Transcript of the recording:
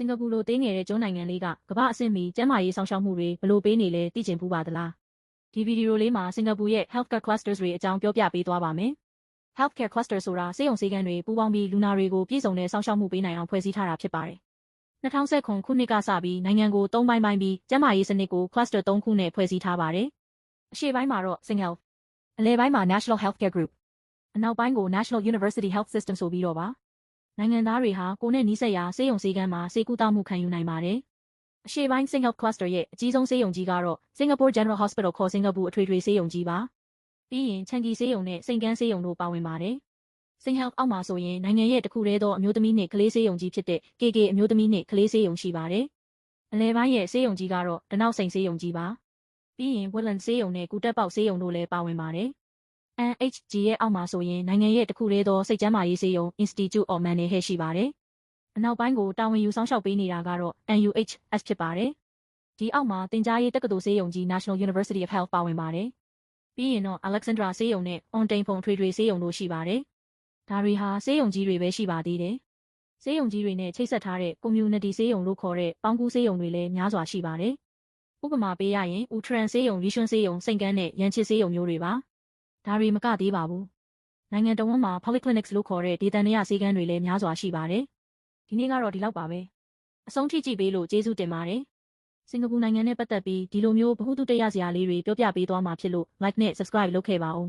စင်ကာပူလိုသေးငယ်တဲ့ကျွန်းနိုင်ငံလေးကကမ္ဘာအဆင့်မီကျန်းမာရေးစောင့်ရှောက်မှုတွေဘလို့ပေးနေလဲသိချင်ပူပါသလားဒီဗီဒီယိုလေးမှာစင်ကာပူရဲ့ healthcare clusters တွေအကြောင်းပြောပြပေးသွားပါမယ် healthcare cluster ဆိုတာဆေးရုံဆေးခန်းတွေပူးပေါင်းပြီးလူနာတွေကိုပြည့်စုံတဲ့စောင့်ရှောက်မှုပေးနိုင်အောင်ဖွဲ့စည်းထားတာဖြစ်ပါတယ်2019ခုနှစ်ကစပြီးနိုင်ငံကို3ပိုင်းပိုင်းပြီးကျန်းမာရေးစနစ်ကို cluster 3ခုနဲ့ဖွဲ့စည်းထားပါတယ်အရှေ့ပိုင်းမှာတော့ SingHealth အလယ်ပိုင်းမှာ National Healthcare Group အနောက်ပိုင်းကို National University Health System ဆိုပြီးတော့ပါနိုင်ငံသားတွေဟာကိုယ်နဲ့နီးစပ်ရာဆေးရုံဆေးခန်းမှာဆေးကုသမှုခံယူနိုင်ပါတယ်။အရှေ့ပိုင်း SingHealth Cluster ရဲ့အကြီးဆုံးဆေးရုံကြီးကတော့ Singapore General Hospital ခေါ်စင်ကာပူအထွေထွေဆေးရုံကြီးပါ။ပြီးရင်ချန်ကီဆေးရုံနဲ့စိန်ကန်းဆေးရုံတို့ပါဝင်ပါတယ်။ SingHealth အောက်မှာဆိုရင်နိုင်ငံရဲ့တစ်ခုတည်းသောအမျိုးသမီးနှင့်ကလေးဆေးရုံကြီးဖြစ်တဲ့ KK အမျိုးသမီးနှင့်ကလေးဆေးရုံရှိပါတယ်။အလယ်ပိုင်းရဲ့ဆေးရုံကြီးကတော့ဒနောက်စိန်ဆေးရုံကြီးပါ။ပြီးရင် Woodland ဆေးရုံနဲ့ကူတက်ပေါက်ဆေးရုံတို့လည်းပါဝင်ပါတယ်။ NHG ရဲ့အောက်မှာဆိုရင်နိုင်ငံရဲ့တစ်ခုတည်းသောစိတ်ကျန်းမာရေးဆေးရုံ Institute of Mental Health ရှိပါတယ်။အနောက်ပိုင်းကိုတာဝန်ယူဆောင်ရှောက်ပေးနေတာကတော့ NUHS ဖြစ်ပါတယ်။ဒီအောက်မှာတင်ကြားရေးတက္ကသိုလ်ဆေးရုံကြီး National University of Health ပါဝင်ပါတယ်။ပြီးရင်တော့ Alexandra ဆေးရုံနဲ့ On တိန်ဖုန်ထွေထွေဆေးရုံတို့ရှိပါတယ်။ဒါတွေဟာဆေးရုံကြီးတွေပဲရှိပါသေးတယ်။ဆေးရုံကြီးတွေနဲ့ချိတ်ဆက်ထားတဲ့ Community ဆေးရုံလို့ခေါ်တဲ့ပေါင်းကူးဆေးရုံတွေလည်းများစွာရှိပါတယ်။ဥပမာပေးရရင် Utran ဆေးရုံ Yishun ဆေးရုံ စိန်ကန်းနဲ့ရန်ချစ်ဆေးရုံမျိုးတွေပါ။ဒါတွေမကသေးပါဘူး။နိုင်ငံတော်ဝန်မှာ Polyclinics လို့ခေါ်တဲ့ဒေသန္တရဆေးခန်းတွေလည်းများစွာရှိပါတယ်။ဒီနေ့ကတော့ဒီလောက်ပါပဲအဆုံးထိကြည့်ပေးလို့ကျေးဇူးတင်ပါတယ်စင်ကာပူနိုင်ငံနဲ့ပတ်သက်ပြီးဒီလိုမျိုးဗဟုသုတရစရာလေးတွေပြောပြပေးသွားမှာဖြစ်လို့ like နဲ့ subscribe လုပ်ခဲ့ပါဦး